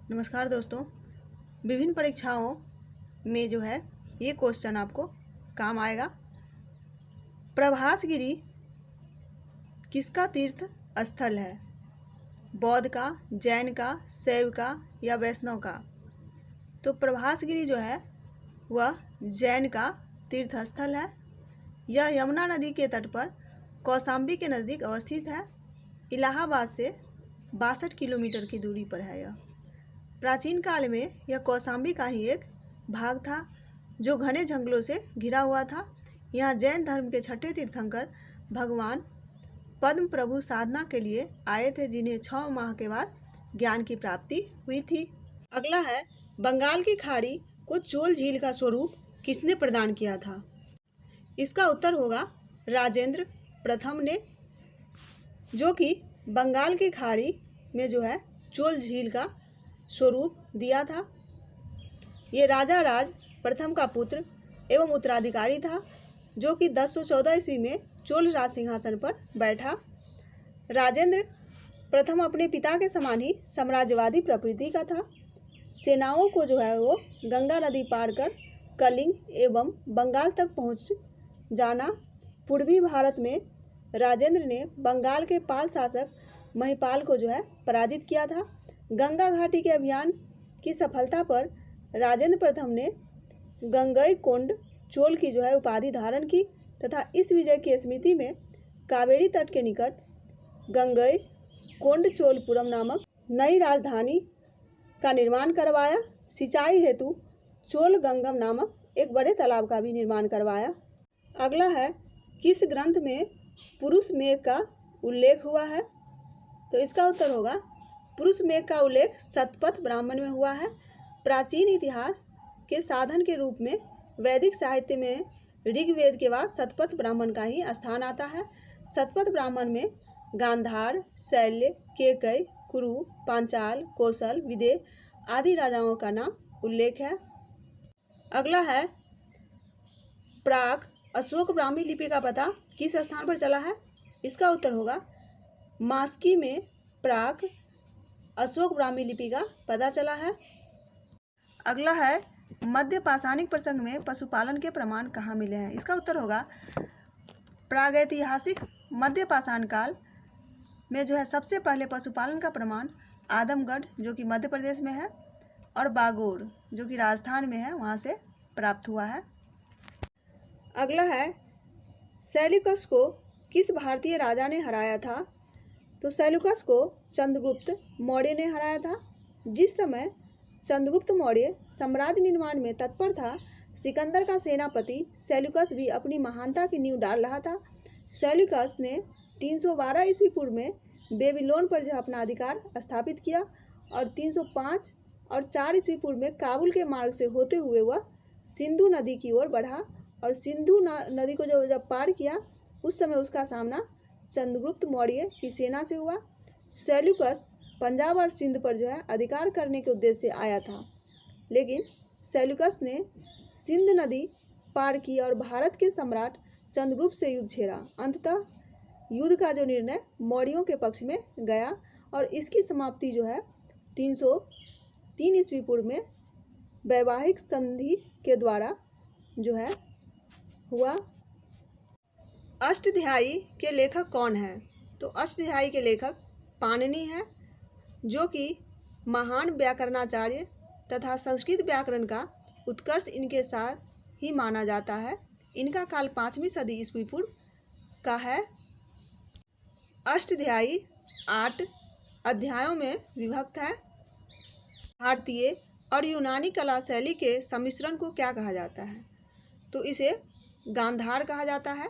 नमस्कार दोस्तों। विभिन्न परीक्षाओं में जो है ये क्वेश्चन आपको काम आएगा। प्रभासगिरी किसका तीर्थ स्थल है? बौद्ध का, जैन का, शैव का या वैष्णव का? तो प्रभासगिरी जो है वह जैन का तीर्थ स्थल है। यह यमुना नदी के तट पर कौशाम्बी के नज़दीक अवस्थित है। इलाहाबाद से 62 किलोमीटर की दूरी पर है। यह प्राचीन काल में यह कौशाम्बी का ही एक भाग था जो घने जंगलों से घिरा हुआ था। यहाँ जैन धर्म के छठे तीर्थंकर भगवान पद्म प्रभु साधना के लिए आए थे, जिन्हें 6 माह के बाद ज्ञान की प्राप्ति हुई थी। अगला है, बंगाल की खाड़ी को चोल झील का स्वरूप किसने प्रदान किया था? इसका उत्तर होगा राजेंद्र प्रथम ने, जो कि बंगाल की खाड़ी में जो है चोल झील का स्वरूप दिया था। ये राजा राज प्रथम का पुत्र एवं उत्तराधिकारी था, जो कि 1014 ईस्वी में चोल राज सिंहासन पर बैठा। राजेंद्र प्रथम अपने पिता के समान ही साम्राज्यवादी प्रवृत्ति का था। सेनाओं को जो है वो गंगा नदी पार कर कलिंग एवं बंगाल तक पहुंच जाना। पूर्वी भारत में राजेंद्र ने बंगाल के पाल शासक महिपाल को जो है पराजित किया था। गंगा घाटी के अभियान की सफलता पर राजेंद्र प्रथम ने गंगईकोंड चोल की जो है उपाधि धारण की तथा इस विजय की स्मृति में कावेरी तट के निकट गंगईकोंड चोलपुरम नामक नई राजधानी का निर्माण करवाया। सिंचाई हेतु चोल गंगम नामक एक बड़े तालाब का भी निर्माण करवाया। अगला है, किस ग्रंथ में पुरुष मेघ का उल्लेख हुआ है? तो इसका उत्तर होगा पुरुष मेघ का उल्लेख शतपथ ब्राह्मण में हुआ है। प्राचीन इतिहास के साधन के रूप में वैदिक साहित्य में ऋग्वेद के बाद शतपथ ब्राह्मण का ही स्थान आता है। शतपथ ब्राह्मण में गांधार, शैल्य, केकय, कुरु, पांचाल, कौशल, विदेह आदि राजाओं का नाम उल्लेख है। अगला है, प्राक अशोक ब्राह्मी लिपि का पता किस स्थान पर चला है? इसका उत्तर होगा मास्की में प्राक अशोक ब्राह्मी लिपि का पता चला है। अगला है, मध्य पाषाणिक प्रसंग में पशुपालन के प्रमाण कहाँ मिले हैं? इसका उत्तर होगा प्रागैतिहासिक मध्य पाषाण काल में जो है सबसे पहले पशुपालन का प्रमाण आदमगढ़, जो कि मध्य प्रदेश में है, और बागोर, जो कि राजस्थान में है, वहाँ से प्राप्त हुआ है। अगला है, सेल्यूकस को किस भारतीय राजा ने हराया था? तो सेल्यूकस को चंद्रगुप्त मौर्य ने हराया था। जिस समय चंद्रगुप्त मौर्य साम्राज्य निर्माण में तत्पर था, सिकंदर का सेनापति सेल्यूकस भी अपनी महानता की नींव डाल रहा था। सेल्यूकस ने 312 ईस्वी पूर्व में बेबीलोन पर जो अपना अधिकार स्थापित किया और 305 और 4 ईस्वी पूर्व में काबुल के मार्ग से होते हुए वह सिंधु नदी की ओर बढ़ा और सिंधु नदी को जब पार किया उस समय उसका सामना चंद्रगुप्त मौर्य की सेना से हुआ। सेल्यूकस पंजाब और सिंध पर जो है अधिकार करने के उद्देश्य से आया था, लेकिन सेल्यूकस ने सिंध नदी पार की और भारत के सम्राट चंद्रगुप्त से युद्ध छेड़ा। अंततः युद्ध का जो निर्णय मौर्यों के पक्ष में गया और इसकी समाप्ति जो है 303 ईस्वी पूर्व में वैवाहिक संधि के द्वारा जो है हुआ। अष्टाध्यायी के लेखक कौन है? तो अष्टाध्यायी के लेखक पाणिनि है, जो कि महान व्याकरणाचार्य तथा संस्कृत व्याकरण का उत्कर्ष इनके साथ ही माना जाता है। इनका काल 5वीं सदी ईस्वी पूर्व का है। अष्टाध्यायी 8 अध्यायों में विभक्त है। भारतीय और यूनानी कला शैली के सम्मिश्रण को क्या कहा जाता है? तो इसे गांधार कहा जाता है।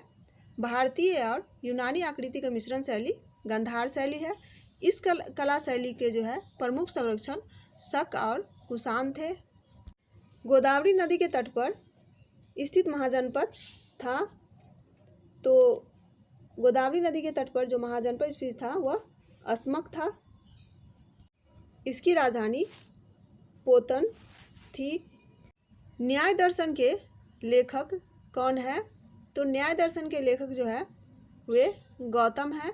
भारतीय और यूनानी आकृति का मिश्रण शैली गांधार शैली है। इस कला शैली के जो है प्रमुख संरक्षण शक और कुषाण थे। गोदावरी नदी के तट पर स्थित महाजनपद था। तो गोदावरी नदी के तट पर जो महाजनपद स्थित था वह अस्मक था। इसकी राजधानी पोतन थी। न्याय दर्शन के लेखक कौन है? तो न्याय दर्शन के लेखक जो है वे गौतम है।